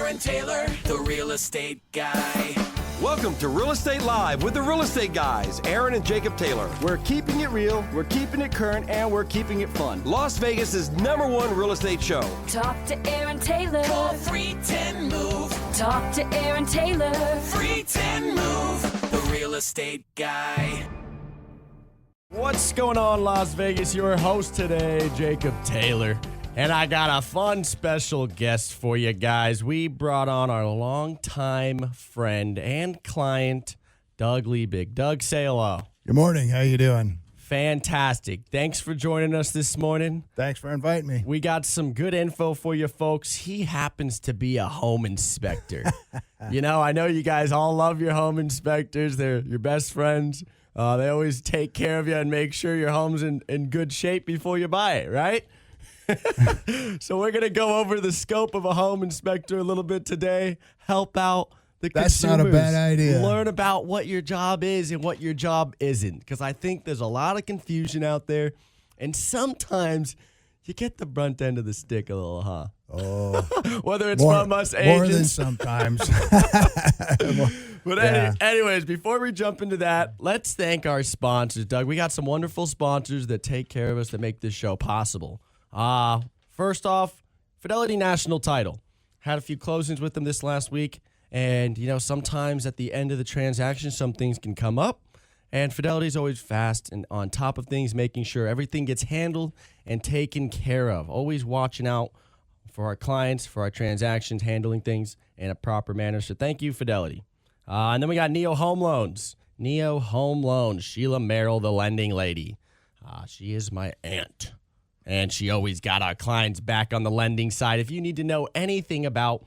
Aaron Taylor, the real estate guy. Welcome to Real Estate Live with the Real Estate Guys, Aaron and Jacob Taylor. We're keeping it real, we're keeping it current, and we're keeping it fun. Las Vegas's #1 real estate show. Talk to Aaron Taylor. Call 310-MOVE. Talk to Aaron Taylor. 310-MOVE, the real estate guy. What's going on, Las Vegas? Your host today, Jacob Taylor. And I got a fun special guest for you guys. We brought on our longtime friend and client, Doug Liebig. Doug, say hello. Good morning. How you doing? Fantastic. Thanks for joining us this morning. Thanks for inviting me. We got some good info for you folks. He happens to be a home inspector. I know you guys all love your home inspectors. They're your best friends. They always take care of you and make sure your home's in good shape before you buy it, right? So we're going to go over the scope of a home inspector a little bit today, help out the consumers. That's not a bad idea. Learn about what your job is and what your job isn't, because I think there's a lot of confusion out there, and sometimes you get the brunt end of the stick a little, huh? Oh. Whether it's from us agents. More than sometimes. Anyways, before we jump into that, let's thank our sponsors, Doug. We got some wonderful sponsors that take care of us, that make this show possible. First off, Fidelity National Title. Had a few closings with them this last week, and sometimes at the end of the transaction, some things can come up, and Fidelity's always fast and on top of things, making sure everything gets handled and taken care of. Always watching out for our clients, for our transactions, handling things in a proper manner. So thank you, Fidelity. And then we got Neo Home Loans. Neo Home Loans. Sheila Merrill, the lending lady. She is my aunt. And she always got our clients back on the lending side. If you need to know anything about,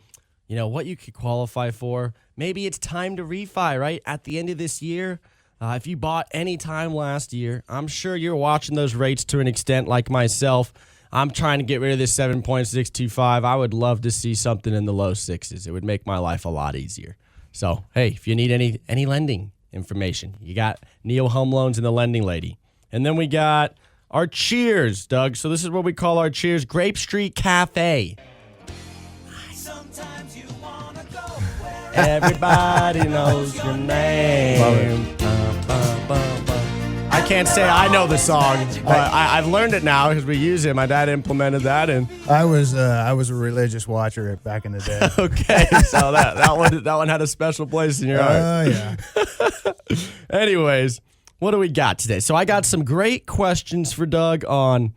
what you could qualify for, maybe it's time to refi, right? At the end of this year, if you bought any time last year, I'm sure you're watching those rates to an extent like myself. I'm trying to get rid of this 7.625. I would love to see something in the low sixes. It would make my life a lot easier. So, hey, if you need any lending information, you got Neo Home Loans and the lending lady. And then we got our Cheers, Doug. So this is what we call our Cheers, Grape Street Cafe. Sometimes you wanna go where Everybody knows your name. I can't say I know the song, but I've learned it now because we use it. My dad implemented that, and I was a religious watcher back in the day. okay, so that one had a special place in your heart. Oh yeah. Anyways, what do we got today? So I got some great questions for Doug on,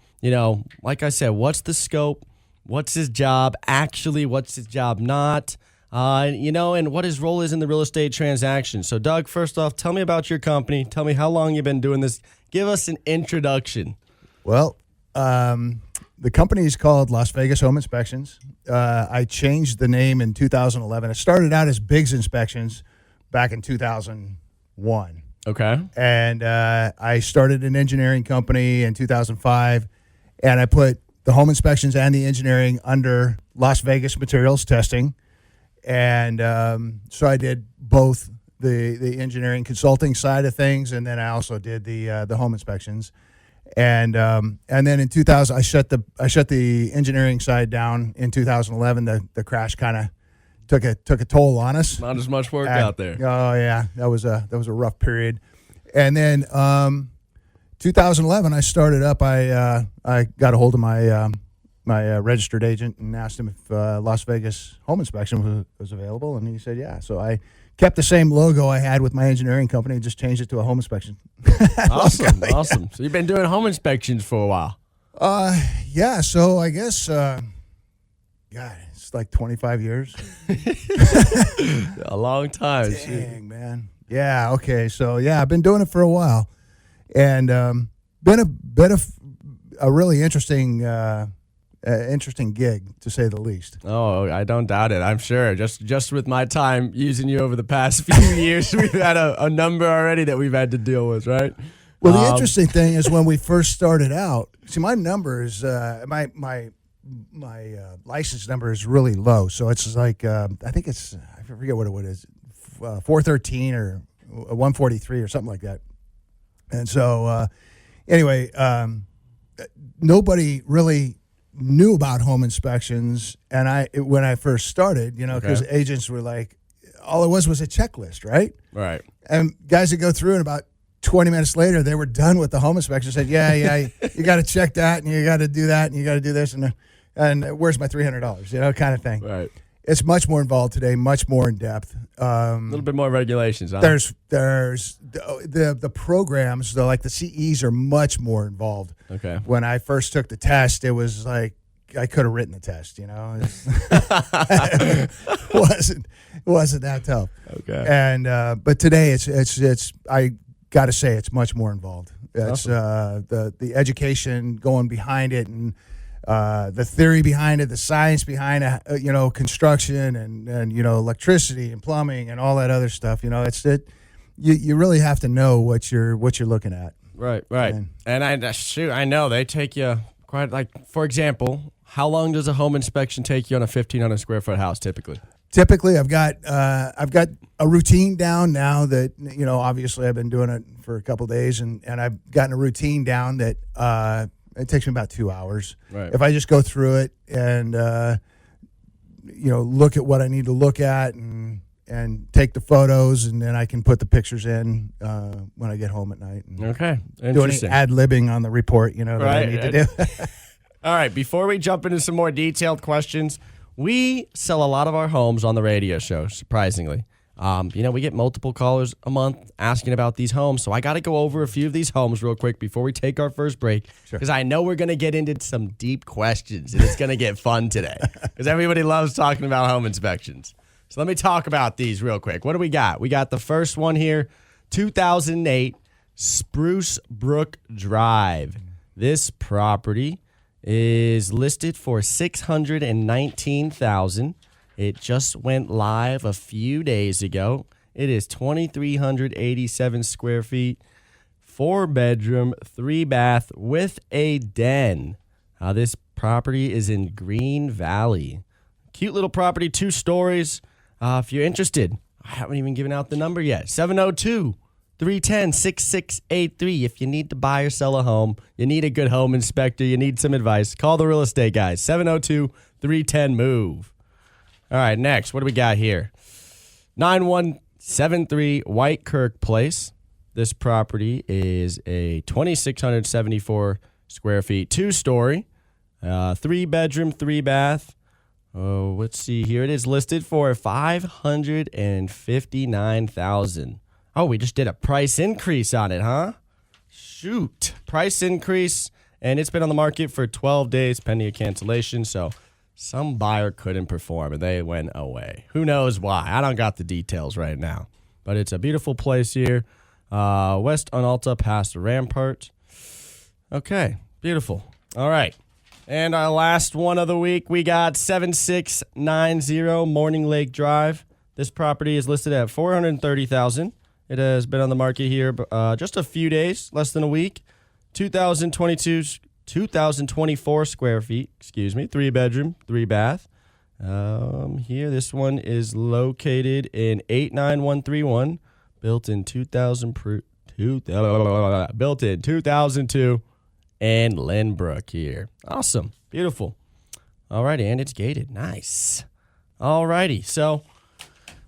like I said, what's the scope? What's his job? Actually, what's his job not? And what his role is in the real estate transaction. So, Doug, first off, tell me about your company. Tell me how long you've been doing this. Give us an introduction. Well, the company is called Las Vegas Home Inspections. I changed the name in 2011. It started out as Biggs Inspections back in 2001. Okay. And I started an engineering company in 2005, and I put the home inspections and the engineering under Las Vegas Materials Testing. And so I did both the engineering consulting side of things, and then I also did the home inspections. And then in 2000, I shut the engineering side down in 2011. The crash kind of took a toll on us. Not as much work out there. Oh yeah, that was a rough period. And then 2011, I started up. I got a hold of my registered agent and asked him if Las Vegas Home Inspection was available, and he said yeah. So I kept the same logo I had with my engineering company and just changed it to a home inspection. Awesome. So you've been doing home inspections for a while. Yeah. So I guess, God, it's like 25 years. A long time. Dang, man. Yeah. Okay. So yeah, I've been doing it for a while, and been a bit of a really interesting gig, to say the least. Oh, I don't doubt it. I'm sure. Just with my time using you over the past few years, we've had a number already that we've had to deal with, right? Well, the interesting thing is when we first started out, see, my numbers, my license number is really low. So it's like, I forget what it is, 413 or 143 or something like that. And so, anyway, nobody really knew about home inspections, and when I first started, because agents were like, all it was a checklist, right? Right. And guys that go through and about 20 minutes later, they were done with the home inspection. Said, yeah, you got to check that, and you got to do that, and you got to do this, and where's my $300? Kind of thing. Right. It's much more involved today, much more in depth. A little bit more regulations. Huh? There's the programs, though, like the CEs are much more involved. Okay. When I first took the test, it was like I could have written the test. It wasn't that tough. Okay. And but today it's I got to say it's much more involved. It's Awesome. The education going behind it, and the theory behind it, the science behind it, construction and electricity and plumbing and all that other stuff. You really have to know what you're looking at. Right. And I know they take you quite, like, for example, how long does a home inspection take you on a 1,500 square foot house typically? Typically, I've got a routine down now that obviously I've been doing it for a couple of days, and I've gotten a routine down that it takes me about 2 hours. Right. If I just go through it and look at what I need to look at and take the photos, and then I can put the pictures in when I get home at night. And Okay. do any Interesting. ad-libbing on the report, that I need to do. All right. Before we jump into some more detailed questions, we sell a lot of our homes on the radio show, surprisingly. We get multiple callers a month asking about these homes. So I got to go over a few of these homes real quick before we take our first break, because I know we're going to get into some deep questions, and it's going to get fun today because everybody loves talking about home inspections. So let me talk about these real quick. What do we got? We got the first one here, 2008 Spruce Brook Drive. This property is listed for $619,000. It just went live a few days ago. It is 2,387 square feet, 4-bedroom, 3-bath with a den. This property is in Green Valley. Cute little property, 2 stories. If you're interested, I haven't even given out the number yet. 702-310-6683. If you need to buy or sell a home, you need a good home inspector, you need some advice, call the real estate guys. 702-310-MOVE. All right, next, what do we got here? 9173 White Kirk Place. This property is a 2,674 square feet, 2-story, 3-bedroom, 3-bath. Oh, let's see here. It is listed for $559,000. Oh, we just did a price increase on it, huh? Shoot. Price increase, and it's been on the market for 12 days pending a cancellation, so some buyer couldn't perform, and they went away. Who knows why? I don't got the details right now. But it's a beautiful place here. West on Alta past Rampart. Okay, beautiful. All right. And our last one of the week, we got 7690 Morning Lake Drive. This property is listed at $430,000. It has been on the market here just a few days, less than a week. 2,024 square feet, 3-bedroom, 3-bath. Here, this one is located in 89131, built in 2002, and Lynbrook here. Awesome, beautiful. Alrighty, and it's gated. Nice. Alrighty, so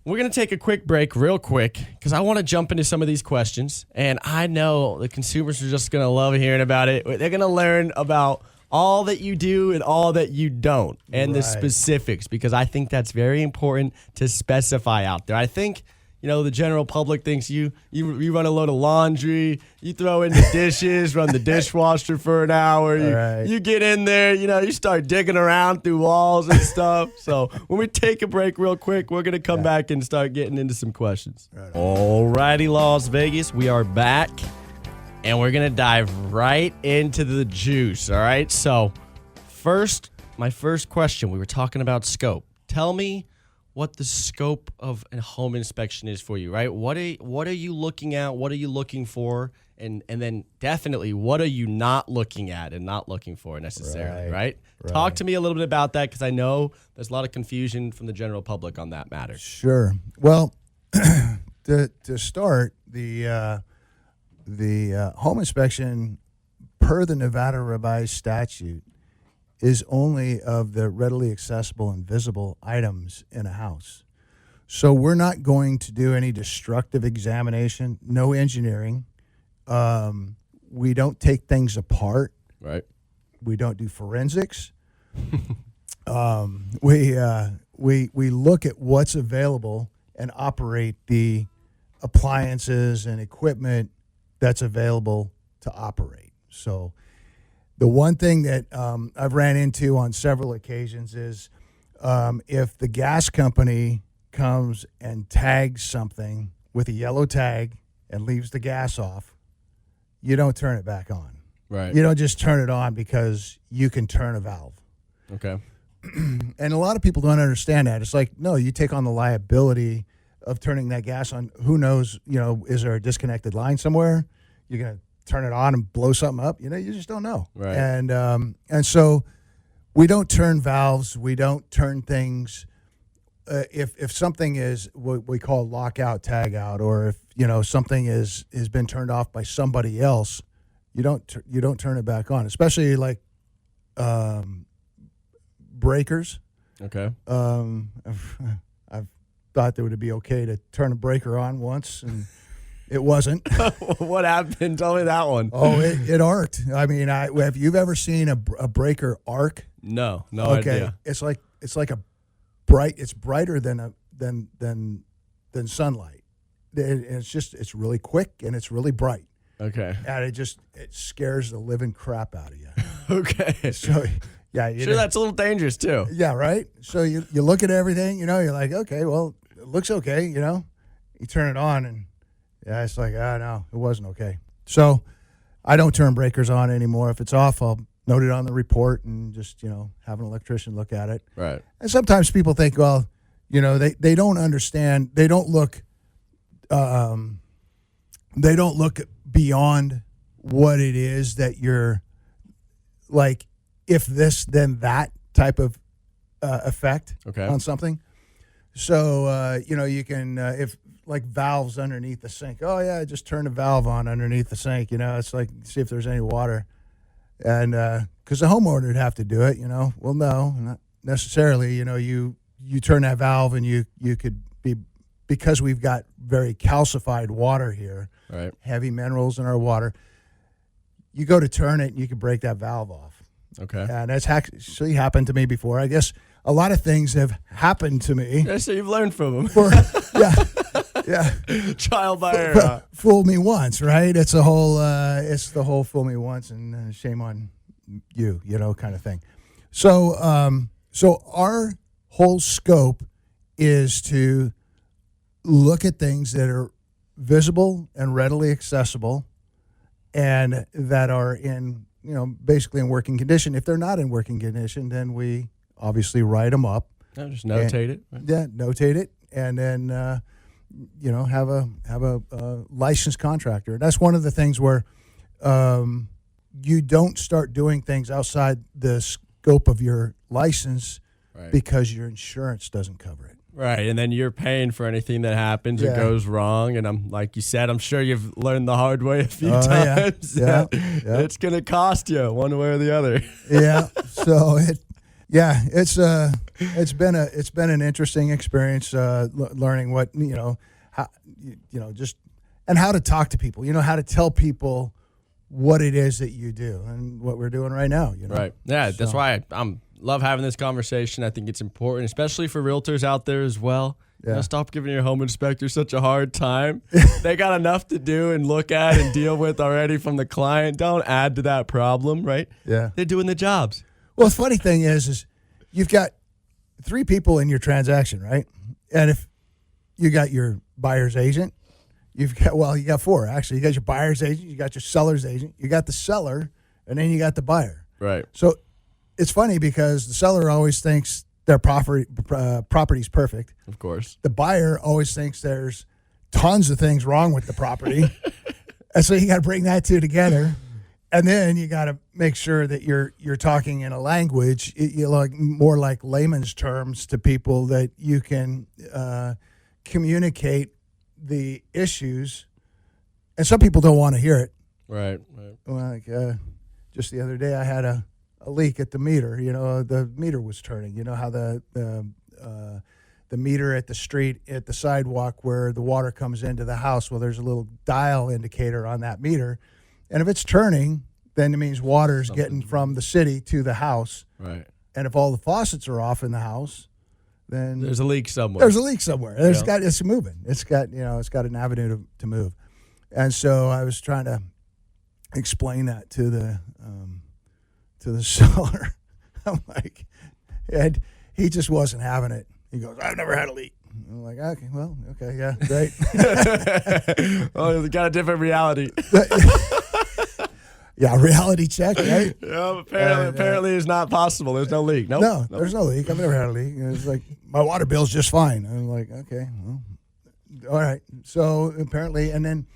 we're going to take a quick break real quick because I want to jump into some of these questions. And I know the consumers are just going to love hearing about it. They're going to learn about all that you do and all that you don't, and the specifics, because I think that's very important to specify out there. I think, the general public thinks you run a load of laundry, you throw in the dishes, run the dishwasher for an hour, you get in there, you start digging around through walls and stuff. So when we take a break real quick, we're going to come back and start getting into some questions. Alrighty, Las Vegas, we are back, and we're going to dive right into the juice, all right? So my first question, we were talking about scope. Tell me what the scope of a home inspection is for you, right? What are you looking at? What are you looking for? And then definitely, what are you not looking at and not looking for necessarily, right? Talk to me a little bit about that, because I know there's a lot of confusion from the general public on that matter. Sure. Well, to start, the home inspection, per the Nevada revised statute, is only of the readily accessible and visible items in a house. So we're not going to do any destructive examination, no engineering. We don't take things apart. Right. We don't do forensics. We look at what's available and operate the appliances and equipment that's available to operate. So the one thing that I've ran into on several occasions is if the gas company comes and tags something with a yellow tag and leaves the gas off, you don't turn it back on. Right. You don't just turn it on because you can turn a valve. Okay. And a lot of people don't understand that. It's like, no, you take on the liability of turning that gas on. Who knows, is there a disconnected line somewhere? You're going to turn it on and blow something up? You just don't know. Right. And so we don't turn valves. We don't turn things. If something is what we call lockout, tag out, or if, something has been turned off by somebody else, you don't turn it back on, especially like breakers. Okay. I've thought that it would be okay to turn a breaker on once, and it wasn't. What happened? Tell me that one. Oh, it arced. I mean, have you ever seen a breaker arc? No Okay, idea. it's like it's brighter than sunlight. It's really quick and it's really bright. Okay. And it scares the living crap out of you. Okay. So yeah, Sure, that's a little dangerous too. yeah, right. So you look at everything, you're like, okay, well, it looks okay, You turn it on, and yeah, it's like, no, it wasn't okay. So I don't turn breakers on anymore. If it's off, I'll note it on the report and just have an electrician look at it. Right. And sometimes people think, well, they don't understand. They don't look beyond what it is that you're like, if this, then that type of effect Okay. on something. So, you can, if like valves underneath the sink. Oh, yeah, just turn a valve on underneath the sink. It's like, see if there's any water. And because the homeowner would have to do it, Well, no, not necessarily. You turn that valve and you could be, because we've got very calcified water here, Right. heavy minerals in our water, you go to turn it and you can break that valve off. Okay. And that's actually happened to me before. I guess a lot of things have happened to me. Yeah, so you've learned from them. Yeah. Trial by error. Fool me once, right? It's the whole fool me once and shame on you, kind of thing. So our whole scope is to look at things that are visible and readily accessible and that are in, basically in working condition. If they're not in working condition, then we obviously write them up. No, just notate it. Right? Yeah, notate it, and then have a licensed contractor. That's one of the things where you don't start doing things outside the scope of your license Right. because your insurance doesn't cover it. Right, and then you're paying for anything that happens or Yeah. goes wrong. And I'm like you said, I'm sure you've learned the hard way a few Oh, yeah. times. Yeah. that Yeah. It's going to cost you one way or the other. Yeah. So it's been an interesting experience learning what how just and how to talk to people. How to tell people what it is that you do and what we're doing right now. Right. Yeah, that's So- why I'm love having this conversation. I think it's important, especially for realtors out there as well. Yeah. Stop giving your home inspector such a hard time. They got enough to do and look at and deal with already from the client. Don't add to that problem, right? Yeah. They're doing the jobs. Well, the funny thing is you've got 3 people in your transaction, right? And if you got your buyer's agent, you got 4 actually. You got your buyer's agent, you got your seller's agent, you got the seller, and then you got the buyer. Right. So it's funny because the seller always thinks their property's perfect. Of course. The buyer always thinks there's tons of things wrong with the property. And so you got to bring that two together. And then you got to make sure that you're talking in a language, more like layman's terms to people that you can communicate the issues. And some people don't want to hear it. Right. Like just the other day, I had a a leak at the meter. You know, the meter was turning. You know how the meter at the street, at the sidewalk where the water comes into the house, well, there's a little dial indicator on that meter. And if it's turning, then it means water's getting from the city to the house. Right. And if all the faucets are off in the house, then There's a leak somewhere. there's a leak somewhere. It's moving. It's got an avenue to move. And so I was trying to explain that to the seller. I'm like, and he just wasn't having it. He goes, I've never had a leak. I'm like, okay, yeah, great. Oh, it's got a different reality. Yeah, reality check, right? Yeah, apparently it's not possible. There's no leak. No, there's no leak. I've never had a leak. And it's like, my water bill's just fine. I'm like, okay, well, all right. So apparently, and then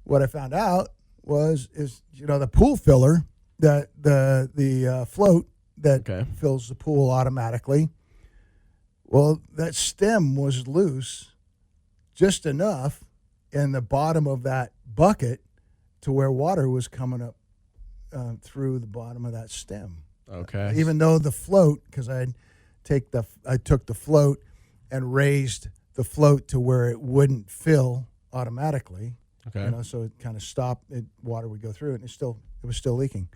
what I found out is the pool filler, that the float that fills the pool automatically. Well, that stem was loose just enough in the bottom of that bucket to where water was coming up through the bottom of that stem. Okay. Even though the float, because I took the float and raised the float to where it wouldn't fill automatically. Okay. So it kind of stopped. Water would go through it, and it was still leaking.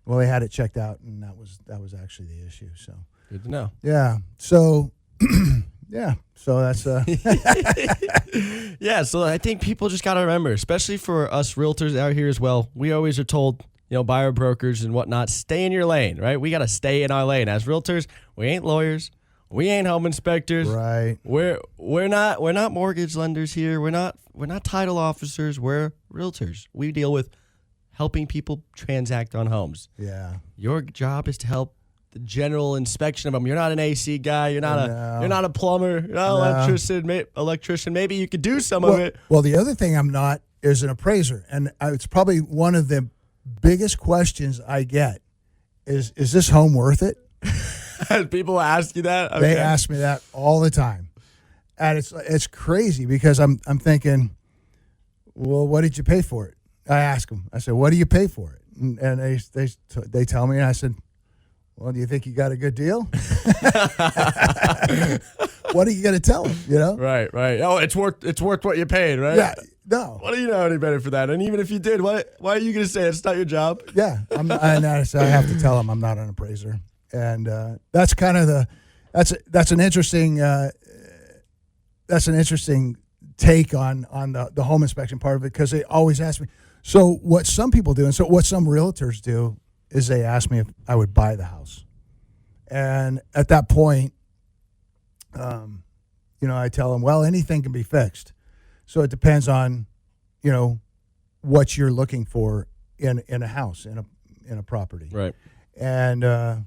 Well, they had it checked out, and that was actually the issue. So Good to know. yeah. So yeah. So that's Yeah, so I think people just got to remember, especially for us realtors out here as well, we always are told, buyer brokers and whatnot, stay in your lane, right? We got to stay in our lane. As realtors, we ain't lawyers. We ain't home inspectors. right. We're not mortgage lenders here. We're not title officers. We're realtors. We deal with helping people transact on homes. Yeah. Your job is to help the general inspection of them. You're not an AC guy. You're not a plumber. You're not an electrician. Maybe you could do some of it. Well, the other thing I'm not is an appraiser, and it's probably one of the biggest questions I get is this home worth it? People ask you that. Okay. They ask me that all the time, and it's crazy because I'm thinking, well, what did you pay for it? I ask them. I said, what do you pay for it? And they tell me, and I said, well, do you think you got a good deal? What are you going to tell them? Right. Oh, it's worth what you paid, right? Yeah. No. What do you know any better for that? And even if you did, why are you going to say it's not your job? Yeah. And I have to tell them I'm not an appraiser, and that's kind of that's an interesting take on the home inspection part of it, because they always ask me. So what some people do, and so what some realtors do, is they ask me if I would buy the house, and at that point, I tell them, well, anything can be fixed. So it depends on, what you're looking for in a house, in a property. Right. And I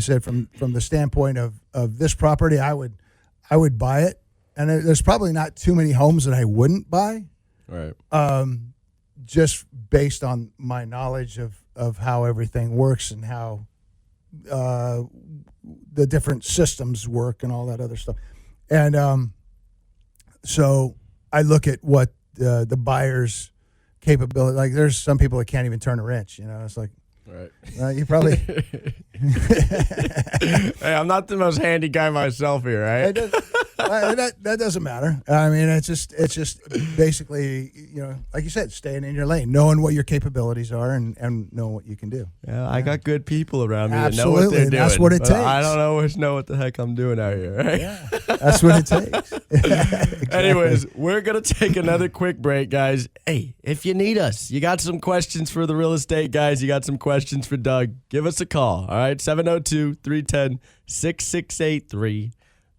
said, from the standpoint of this property, I would buy it, and there's probably not too many homes that I wouldn't buy. Right. Just based on my knowledge of how everything works and how the different systems work and all that other stuff. And so I look at what the buyer's capability, like there's some people that can't even turn a wrench, it's like, right. You probably. Hey, I'm not the most handy guy myself here, right? That doesn't matter. I mean, it's just basically, like you said, staying in your lane, knowing what your capabilities are, and knowing what you can do. Yeah, I got good people around me Absolutely, that know what they're doing. that's what it takes. I don't always know what the heck I'm doing out here, right? Yeah, that's what it takes. Exactly. Anyways, we're going to take another quick break, guys. Hey, if you need us, you got some questions for the real estate guys, you got some questions for Doug, give us a call, all right? 702-310-6683.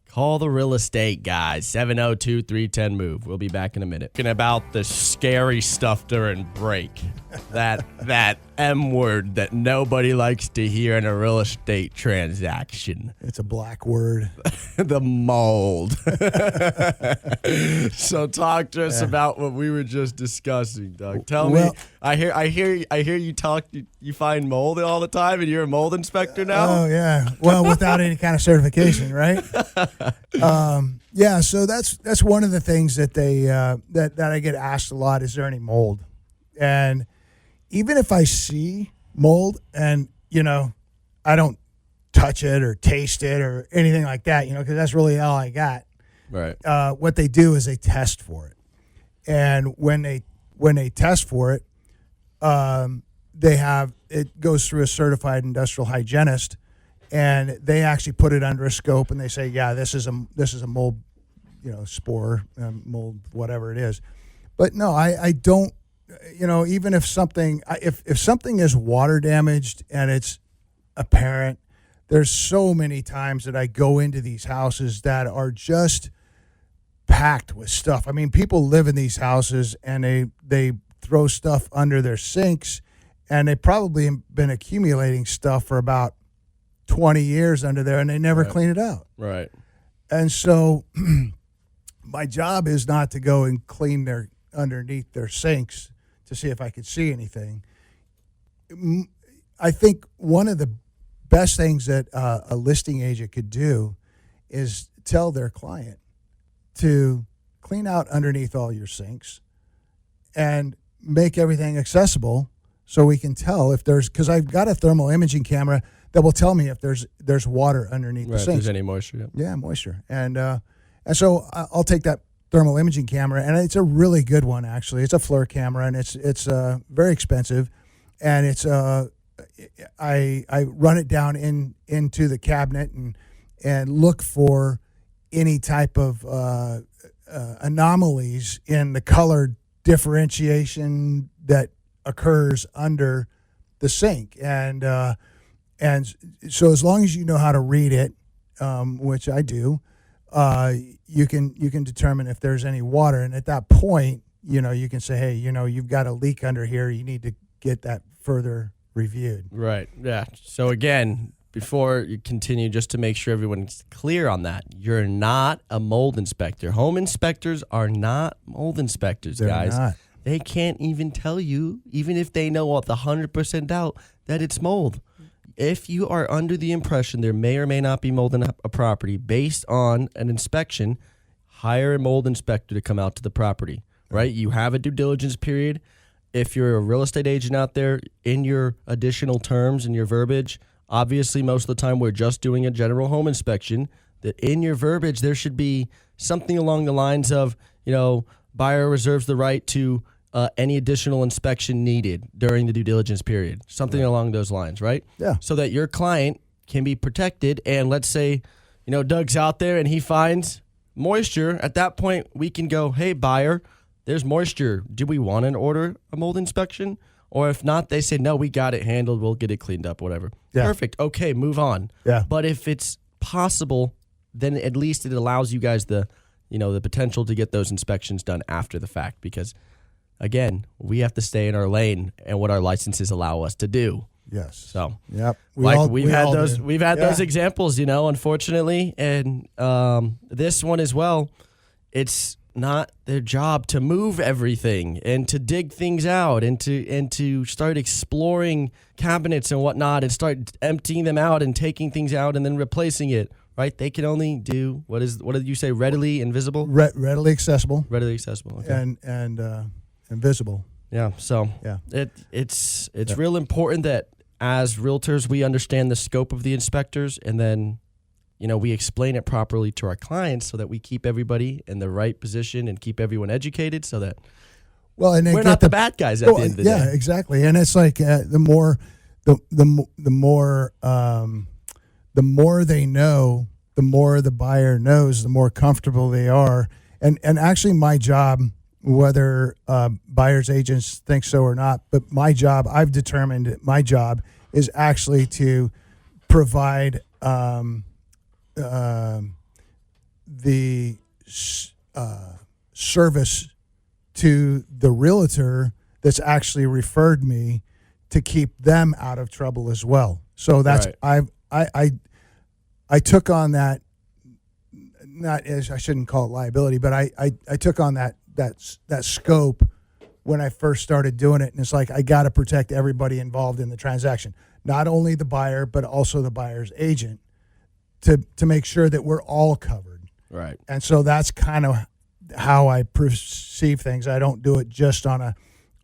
Call the real estate guys, 702-310-MOVE. We'll be back in a minute. Talking about the scary stuff during break. That M word that nobody likes to hear in a real estate transaction. It's a black word. The mold. So talk to us about what we were just discussing, Doug. Tell me. I hear you talk. You find mold all the time, and you're a mold inspector now. Oh yeah. Well, without any kind of certification, right? Yeah. So that's one of the things that they that I get asked a lot. Is there any mold? And even if I see mold, and I don't touch it or taste it or anything like that, because that's really all I got. Right. What they do is they test for it, and when they test for it, it goes through a certified industrial hygienist, and they actually put it under a scope, and they say, yeah, this is a mold, spore, mold, whatever it is. But no, I don't. Even if something is water damaged and it's apparent, there's so many times that I go into these houses that are just packed with stuff. I mean, people live in these houses and they throw stuff under their sinks, and they probably have been accumulating stuff for about 20 years under there, and they never clean it out. Right. And so my job is not to go and clean underneath their sinks to see if I could see anything. I think one of the best things that a listing agent could do is tell their client to clean out underneath all your sinks and make everything accessible so we can tell if because I've got a thermal imaging camera that will tell me if there's water underneath the Right. If sinks. there's any moisture. Yeah, moisture. And so I'll take that thermal imaging camera, and it's a really good one, actually. It's a FLIR camera, and it's very expensive, and it's I run it down into the cabinet and look for any type of anomalies in the color differentiation that occurs under the sink, and so as long as you know how to read it, which I do, you can determine if there's any water, and at that point, you can say, hey, you've got a leak under here. You need to get that further reviewed. Right. Yeah. So again, before you continue, just to make sure everyone's clear on that, you're not a mold inspector. Home inspectors are not mold inspectors, They're guys. not. They can't even tell you, even if they know with 100% doubt that it's mold. If you are under the impression there may or may not be mold in a property based on an inspection, hire a mold inspector to come out to the property, right? You have a due diligence period. If you're a real estate agent out there, in your additional terms and your verbiage, obviously most of the time we're just doing a general home inspection, that in your verbiage there should be something along the lines of, buyer reserves the right to any additional inspection needed during the due diligence period, something along those lines, right? Yeah. So that your client can be protected. And let's say, Doug's out there and he finds moisture. At that point, we can go, hey, buyer, there's moisture. Do we want to order a mold inspection? Or if not, they say, no, we got it handled. We'll get it cleaned up, whatever. Yeah. Perfect. Okay, move on. Yeah. But if it's possible, then at least it allows you guys the potential to get those inspections done after the fact, because again, we have to stay in our lane and what our licenses allow us to do. Yes. So, yep. we've had those examples, unfortunately, and this one as well. It's not their job to move everything and to dig things out and to start exploring cabinets and whatnot and start emptying them out and taking things out and then replacing it. Right? They can only do what did you say? Readily invisible. Readily accessible. Readily accessible. Okay. And invisible. Yeah. So yeah. It's real important that as realtors we understand the scope of the inspectors, and then we explain it properly to our clients so that we keep everybody in the right position and keep everyone educated, so that and we're not the bad guys at the end of the day. Yeah, exactly. And it's like the more they know, the more the buyer knows, the more comfortable they are. And actually my job, whether buyer's agents think so or not, but my job, I've determined that my job is actually to provide the service to the realtor that's actually referred me to keep them out of trouble as well. So that's Right. I took on that, not as I shouldn't call it liability, but I took on that scope when I first started doing it. And it's like, I got to protect everybody involved in the transaction, not only the buyer, but also the buyer's agent, to make sure that we're all covered. Right. And so that's kind of how I perceive things. I don't do it just on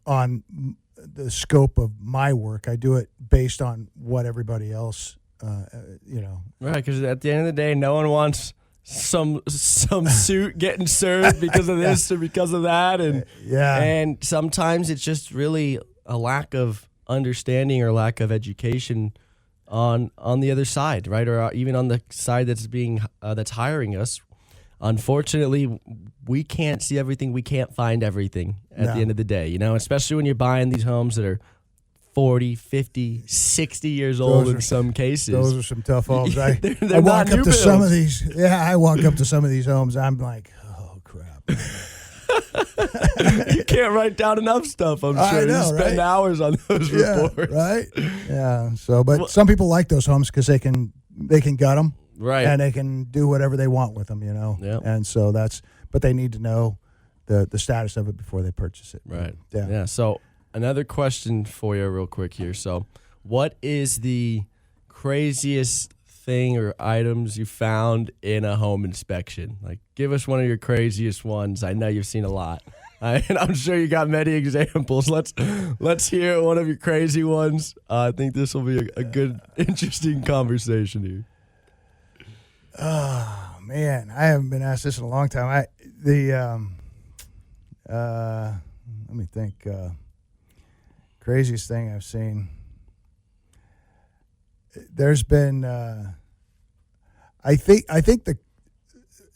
the scope of my work. I do it based on what everybody else Right, because at the end of the day, no one wants some suit getting served because of this or because of that, and sometimes it's just really a lack of understanding or lack of education on the other side, right, or even on the side that's hiring us. Unfortunately, we can't see everything. We can't find everything at the end of the day, especially when you're buying these homes that are 40, 50, 60 years old in some cases. Those are some tough homes. I They're walk not up new to some of builds. these. Yeah, I walk up to some of these homes. I'm like, oh, crap. You can't write down enough stuff, I'm sure. I know, You spend right? hours on those reports. Right? Yeah. So, but some people like those homes because they can gut them. Right. And they can do whatever they want with them, Yeah. And so but they need to know the status of it before they purchase it. Right. Yeah. So another question for you real quick here. So what is the craziest thing or items you found in a home inspection? Like, give us one of your craziest ones. I know you've seen a lot. And I'm sure you got many examples. Let's hear one of your crazy ones. I think this will be a good, interesting conversation here. Oh man, I haven't been asked this in a long time. Let me think. Craziest thing I've seen. There's been. I think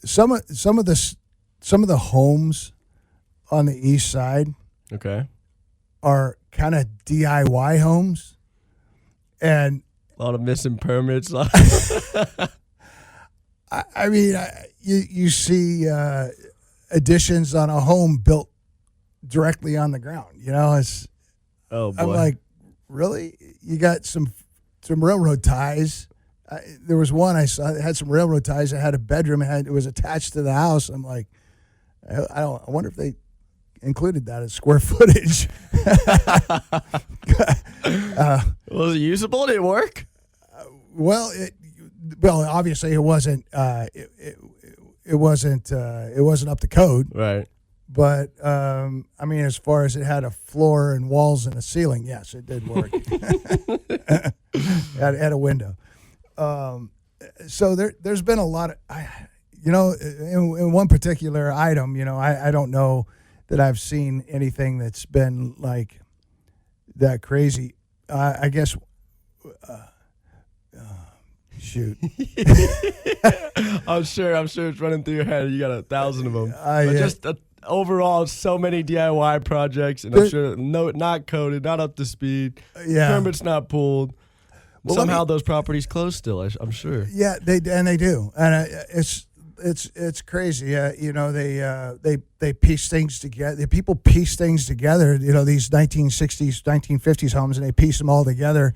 some of the homes on the east side Okay. are kind of DIY homes, and A lot of missing permits. I mean, you see additions on a home built directly on the ground. It's. Oh, boy. I'm like, really? You got some railroad ties? There was one I saw that had some railroad ties. It had a bedroom. It was attached to the house. I'm like, I wonder if they included that as square footage. Was it usable? Did it work? Well, obviously it wasn't. It wasn't up to code. Right. But I mean, as far as it had a floor and walls and a ceiling, yes, it did work. had a window. So there's been a lot of, in one particular item, I don't know that I've seen anything that's been like that crazy. I guess. Shoot. I'm sure it's running through your head. You got 1,000 of them. But Yeah. just overall, so many DIY projects, and I'm sure not coded, not up to speed. Yeah. Permits not pulled. Well, Somehow those properties close still. I'm sure. Yeah, they do, and it's crazy. They piece things together. People piece things together. These 1960s, 1950s homes, and they piece them all together.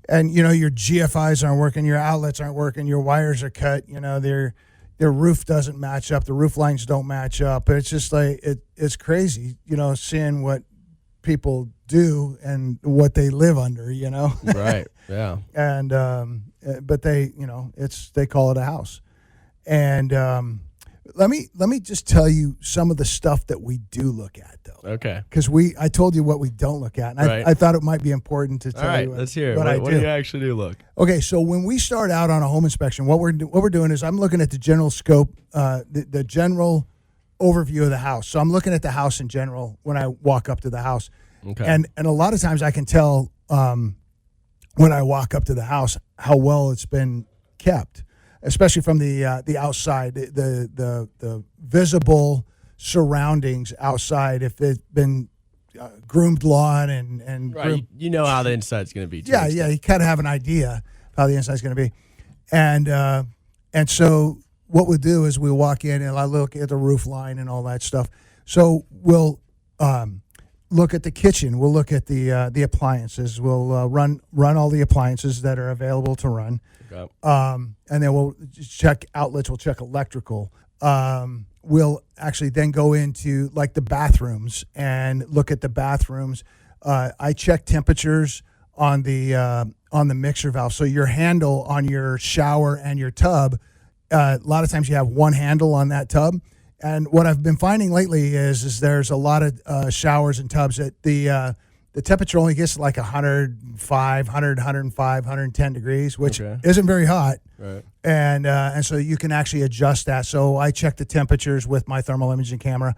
And your GFIs aren't working, your outlets aren't working, your wires are cut. Their roof doesn't match up, the roof lines don't match up. It's just like it's crazy. Seeing what people do and what they live under. Right. Yeah. And but they they call it a house. And let me just tell you some of the stuff that we do look at, though. Okay. Because I told you what we don't look at, and Right. I thought it might be important to tell All right. you. Let's hear it. what I What do. do you actually do? Look. Okay, so when we start out on a home inspection, what we're doing is I'm looking at the general scope, the general overview of the house. So I'm looking at the house in general when I walk up to the house, Okay. and a lot of times I can tell when I walk up to the house how well it's been kept, especially from the outside, the visible surroundings outside. If it's been groomed lawn and Right. groomed, You know how the inside's going to be. To yeah, an extent. you kind of have an idea of how the inside's going to be, and so what we'll do is we walk in and I look at the roof line and all that stuff. So we'll look at the kitchen. We'll look at the appliances. We'll run all the appliances that are available to run. Okay. And then we'll check outlets. We'll check electrical. We'll actually then go into like the bathrooms and look at the bathrooms. I check temperatures on the mixer valve. So your handle on your shower and your tub, a lot of times you have one handle on that tub. And what I've been finding lately is there's a lot of showers and tubs that the the temperature only gets like 105, 110 degrees, which Okay. isn't very hot. Right. And so you can actually adjust that. So I check the temperatures with my thermal imaging camera,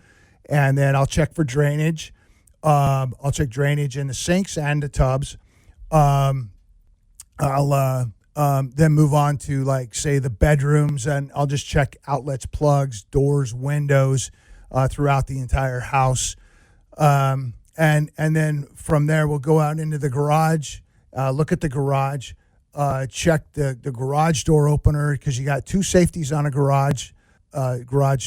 and then I'll check for drainage. I'll check drainage in the sinks and the tubs. I'll then move on to, like, say, the bedrooms, and I'll just check outlets, plugs, doors, windows throughout the entire house. And then from there, we'll go out into the garage, look at the garage, check the garage door opener, because you got two safeties on a garage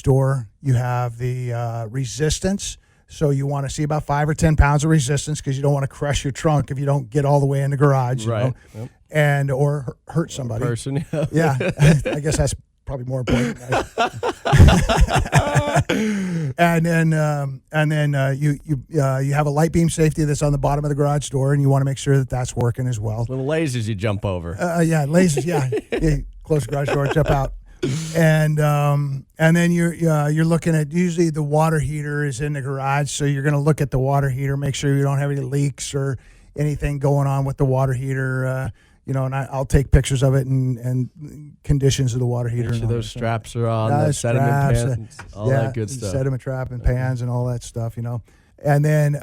door. You have the resistance. So you want to see about 5 or 10 pounds of resistance, because you don't want to crush your trunk if you don't get all the way in the garage. Right. You know? Yep. Or hurt somebody. Person. Yeah, I guess that's probably more important. and then you have a light beam safety that's on the bottom of the garage door, and you want to make sure that that's working as well. Little lasers you jump over. Yeah, lasers. Yeah, close the garage door, jump out, and then you're looking at, usually the water heater is in the garage, so you're going to look at the water heater, make sure you don't have any leaks or anything going on with the water heater. And I'll take pictures of it and conditions of the water heater. Make sure and all those that straps are on, stuff. the sediment Straps, pans, all that good stuff. Sediment trap and pans and all that stuff, And then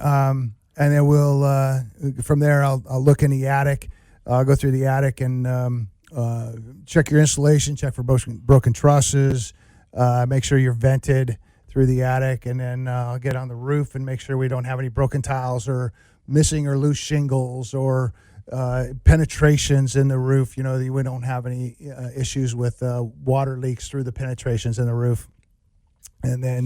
we'll from there I'll look in the attic. I'll go through the attic and check your insulation, check for broken trusses, make sure you're vented through the attic, and then I'll get on the roof and make sure we don't have any broken tiles or missing or loose shingles or penetrations in the roof. We don't have any issues with water leaks through the penetrations in the roof. And then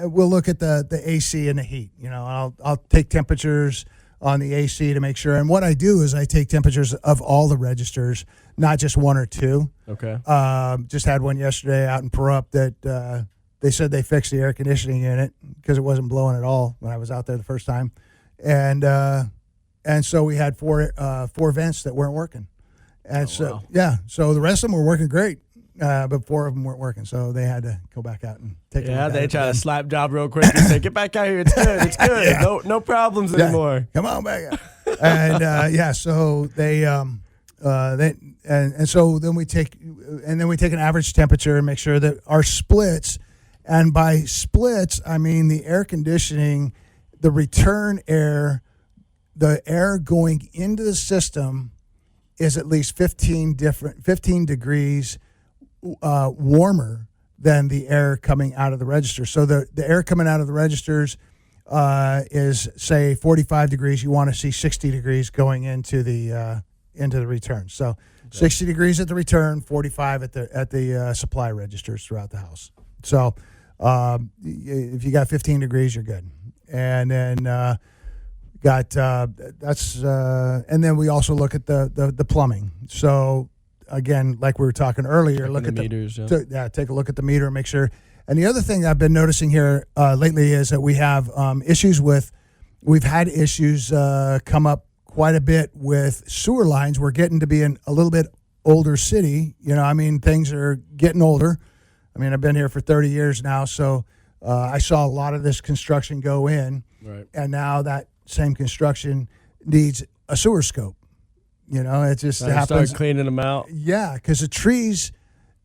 we'll look at the AC and the heat. I'll take temperatures on the AC to make sure. And what I do is I take temperatures of all the registers, not just one or two. Okay. Just had one yesterday out in Pahrump that they said they fixed the air conditioning unit because it wasn't blowing at all when I was out there the first time. And so we had four vents that weren't working. And wow. So the rest of them were working great, but 4 of them weren't working. So they had to go back out and take a look Yeah, at they it. try to slap job real quick and say, "Get back out here! It's good. It's good. Yeah. No problems anymore." Come on back out. And so they and so then we take an average temperature and make sure that our splits, and by splits I mean the air conditioning, the return air, the air going into the system is at least 15 degrees warmer than the air coming out of the register. So the air coming out of the registers is, say, 45 degrees. You want to see 60 degrees going into the return. So okay. 60 degrees at the return, 45 at the supply registers throughout the house. So if you got 15 degrees, you're good. And then and then we also look at the plumbing. So again, like we were talking earlier, look at the meters. take a look at the meter and make sure. And the other thing I've been noticing here lately is that we have we've had issues come up quite a bit with sewer lines. We're getting to be a little bit older city. Things are getting older. I've been here for 30 years now, so I saw a lot of this construction go in, right. And now that same construction needs a sewer scope. It just happens. Start cleaning them out. Yeah, because the trees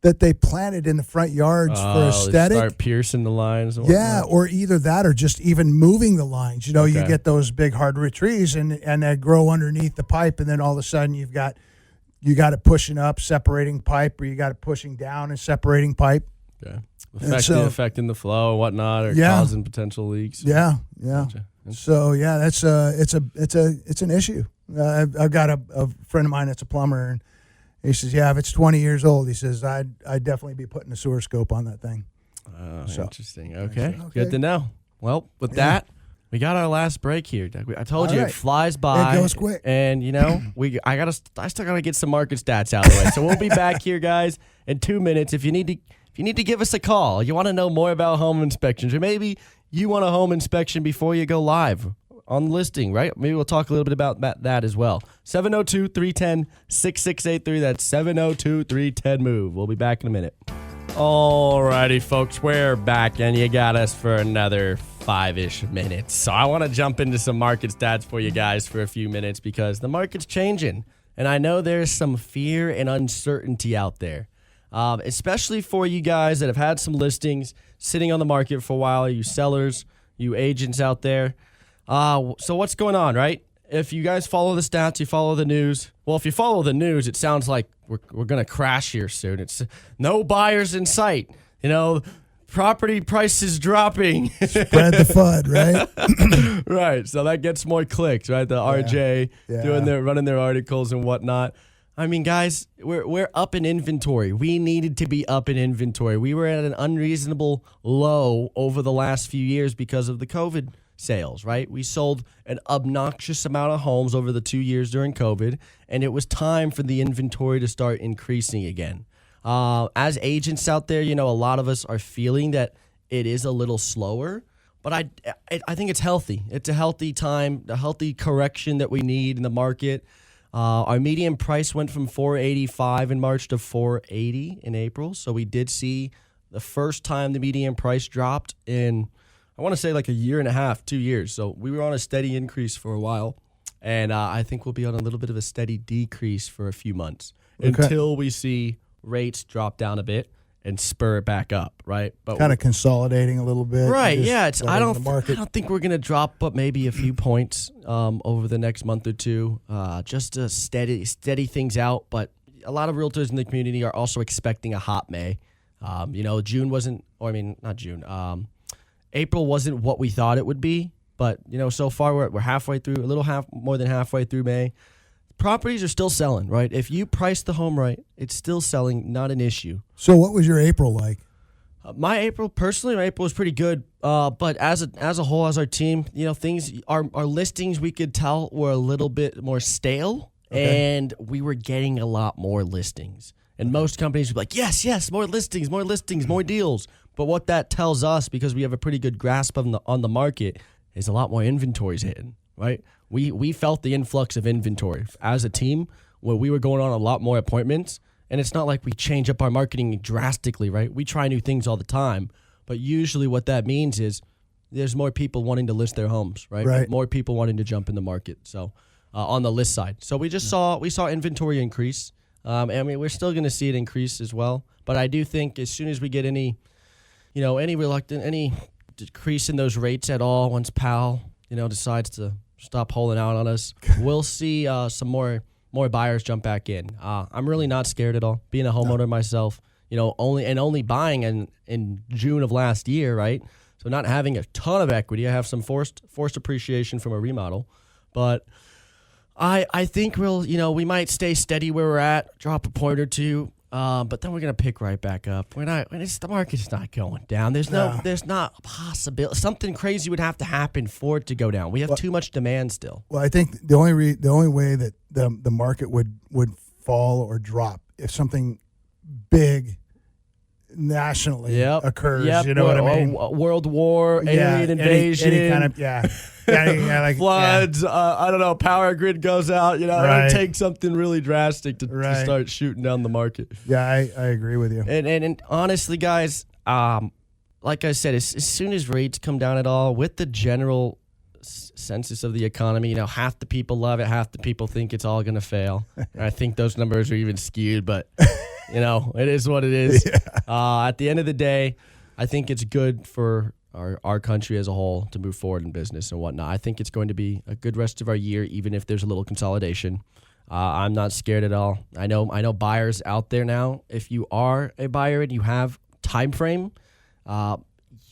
that they planted in the front yards for aesthetic. Start piercing the lines. And yeah, or either that or just even moving the lines. You Okay. get those big hardwood trees and they grow underneath the pipe, and then all of a sudden you got it pushing up, separating pipe, or you got it pushing down and separating pipe. Okay. Affecting the flow and whatnot, or causing potential leaks. Yeah. Gotcha. So that's it's an issue. I've got a friend of mine that's a plumber, and he says, if it's 20 years old, he says I'd definitely be putting a sewer scope on that thing. Interesting. Okay. Good to know. Well, with that, we got our last break here, Doug. I told you it flies by. It goes quick. And I still gotta get some market stats out of the way. So we'll be back here, guys, in 2 minutes. If you need to give us a call, you want to know more about home inspections, or maybe you want a home inspection before you go live on the listing, right? Maybe we'll talk a little bit about that as well. 702-310-6683. That's 702-310-MOVE. We'll be back in a minute. Alrighty, folks, we're back, and you got us for another 5-ish minutes. So I want to jump into some market stats for you guys for a few minutes because the market's changing. And I know there's some fear and uncertainty out there, especially for you guys that have had some listings sitting on the market for a while, you sellers, you agents out there. So what's going on, right? If you guys follow the stats, you follow the news. Well, if you follow the news, it sounds like we're going to crash here soon. It's no buyers in sight. Property prices dropping. Spread the FUD, right? Right. So that gets more clicks, right? The RJ running their articles and whatnot. I mean, guys, we're up in inventory. We needed to be up in inventory. We were at an unreasonable low over the last few years because of the COVID sales, right? We sold an obnoxious amount of homes over the 2 years during COVID, and it was time for the inventory to start increasing again. As agents out there, a lot of us are feeling that it is a little slower, but I think it's healthy. It's a healthy time, a healthy correction that we need in the market. Our median price went from $485 in March to $480 in April, so we did see the first time the median price dropped in, I want to say like a year and a half, 2 years. So we were on a steady increase for a while, and I think we'll be on a little bit of a steady decrease for a few months until we see rates drop down a bit and spur it back up, right? But kind of consolidating a little bit. Right, just yeah. I letting the market. don't think we're going to drop but maybe a few points over the next month or two, just to steady things out. But a lot of realtors in the community are also expecting a hot May. June wasn't, not June. April wasn't what we thought it would be, but so far we're halfway through, more than halfway through May. Properties are still selling, right? If you price the home right, it's still selling, not an issue. So what was your April like? My April was pretty good. But as a whole, as our team, our listings we could tell were a little bit more stale, and we were getting a lot more listings. And most companies would be like, yes, more listings, more deals. But what that tells us, because we have a pretty good grasp on the market, is a lot more inventories hitting, right? We felt the influx of inventory as a team where we were going on a lot more appointments. And it's not like we change up our marketing drastically, right? We try new things all the time. But usually what that means is there's more people wanting to list their homes, right? Right. More people wanting to jump in the market. So on the list side. So we saw inventory increase. We're still going to see it increase as well. But I do think as soon as we get any decrease in those rates at all, once Powell, decides to stop holding out on us, we'll see some more buyers jump back in. I'm really not scared at all. Being a homeowner myself, only buying in June of last year, right? So not having a ton of equity. I have some forced appreciation from a remodel, but I think we might stay steady where we're at, drop a point or two, but then we're gonna pick right back up. The market's not going down. There's not a possibility. Something crazy would have to happen for it to go down. We have too much demand still. Well, I think the only way that the market would fall or drop if something big nationally occurs. Yep. You know what I mean? World war, alien invasion, any kind of like floods. I don't know. Power grid goes out. Right. It takes something really drastic to start shooting down the market. Yeah, I agree with you. And honestly, guys, like I said, as soon as rates come down at all, with the general census of the economy, half the people love it, half the people think it's all going to fail. And I think those numbers are even skewed, but it is what it is. Yeah. At the end of the day, I think it's good for our country as a whole to move forward in business and whatnot. I think it's going to be a good rest of our year, even if there's a little consolidation. I'm not scared at all. I know buyers out there now. If you are a buyer and you have time frame,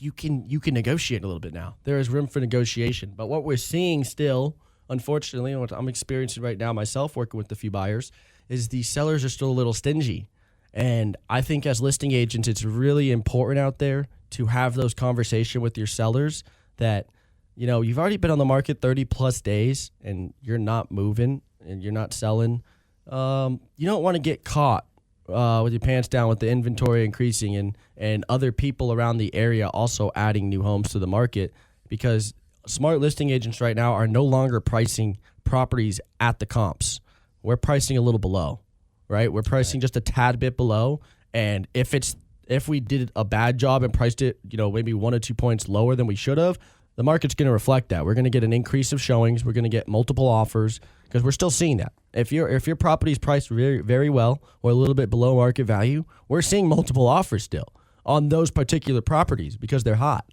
you can negotiate a little bit now. There is room for negotiation. But what we're seeing still, unfortunately, and what I'm experiencing right now myself working with a few buyers, is the sellers are still a little stingy. And I think as listing agents, it's really important out there to have those conversations with your sellers that, you've already been on the market 30 plus days and you're not moving and you're not selling. You don't want to get caught with your pants down with the inventory increasing and other people around the area also adding new homes to the market, because smart listing agents right now are no longer pricing properties at the comps. We're pricing a little below, right? We're pricing just a tad bit below. And if we did a bad job and priced it, maybe 1 or 2 points lower than we should have, the market's going to reflect that. We're going to get an increase of showings. We're going to get multiple offers because we're still seeing that. If your property is priced very, very well or a little bit below market value, we're seeing multiple offers still on those particular properties because they're hot.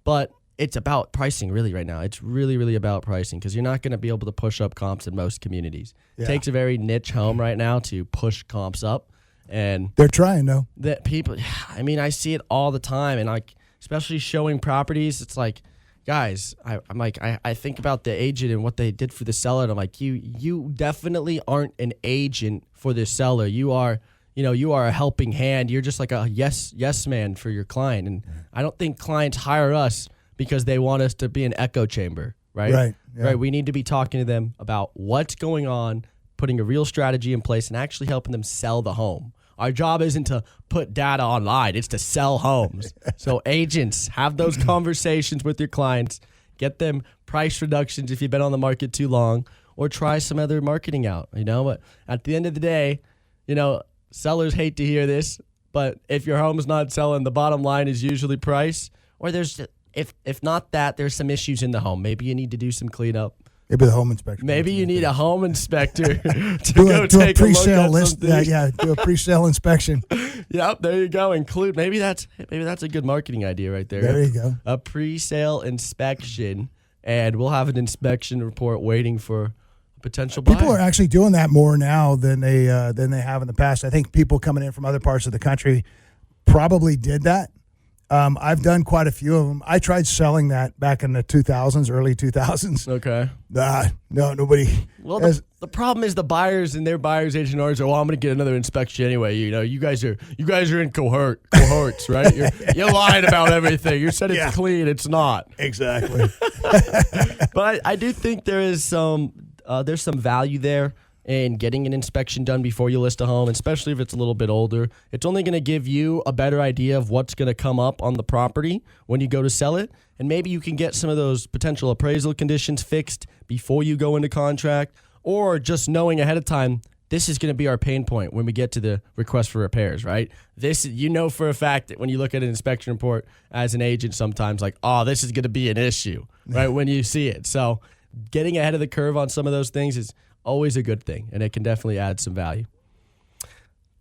But it's about pricing really right now. It's really, really about pricing because you're not going to be able to push up comps in most communities. Yeah. It takes a very niche home right now to push comps up. And They're trying, though. that people, I mean, I see it all the time. And like, especially showing properties, it's like, guys, I think about the agent and what they did for the seller. And I'm like, you definitely aren't an agent for the seller. You are a helping hand. You're just like a yes man for your client. And I don't think clients hire us because they want us to be an echo chamber, right? Right, yeah. Right. We need to be talking to them about what's going on, putting a real strategy in place, and actually helping them sell the home. Our job isn't to put data online. It's to sell homes. So agents, have those conversations with your clients. Get them price reductions if you've been on the market too long, or try some other marketing out, But at the end of the day, sellers hate to hear this, but if your home's not selling, the bottom line is usually price, or if not that, there's some issues in the home. Maybe you need to do some cleanup. Maybe the home inspector. Maybe you need a home inspector to do go a take a look pre-sale at list. something. Do a pre-sale inspection. Yep, there you go. Include maybe that's a good marketing idea right there. There you go. A pre-sale inspection, and we'll have an inspection report waiting for a potential buyer. People are actually doing that more now than they have in the past. I think people coming in from other parts of the country probably did that. I've done quite a few of them. I tried selling that back in the 2000s, early 2000s. Okay. No, nobody. Well, the problem is the buyers and their buyers agent are, I'm going to get another inspection anyway. You guys are in cohorts, right? You're lying about everything. You said it's clean. It's not. Exactly. But I do think there's some value there in getting an inspection done before you list a home, especially if it's a little bit older. It's only going to give you a better idea of what's going to come up on the property when you go to sell it, and maybe you can get some of those potential appraisal conditions fixed before you go into contract, or just knowing ahead of time, this is going to be our pain point when we get to the request for repairs, right? This, for a fact that when you look at an inspection report as an agent sometimes, like, this is going to be an issue, right, when you see it. So getting ahead of the curve on some of those things is always a good thing, and it can definitely add some value.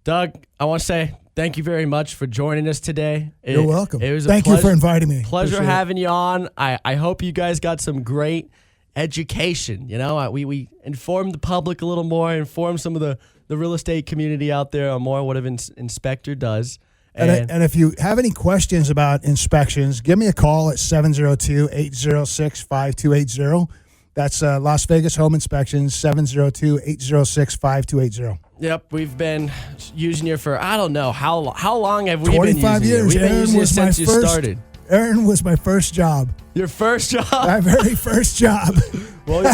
Doug, I want to say thank you very much for joining us today. You're welcome. It was Thank you for inviting me. Pleasure Appreciate having you on. I hope you guys got some great education. We informed the public a little more, informed some of the real estate community out there on more what an inspector does. And if you have any questions about inspections, give me a call at 702-806-5280. That's Las Vegas Home Inspections, 702-806-5280. Yep, we've been using you for, I don't know, how long have we been using 25 years. you? We've been using you since you started. Aaron was my first job. Your first job? My very first job. Well,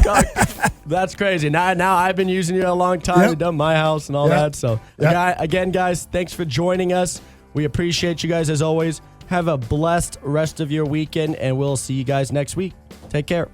that's crazy. Now I've been using you a long time. Yep. You've done my house and all Yep. that. So, again, guys, thanks for joining us. We appreciate you guys as always. Have a blessed rest of your weekend, and we'll see you guys next week. Take care.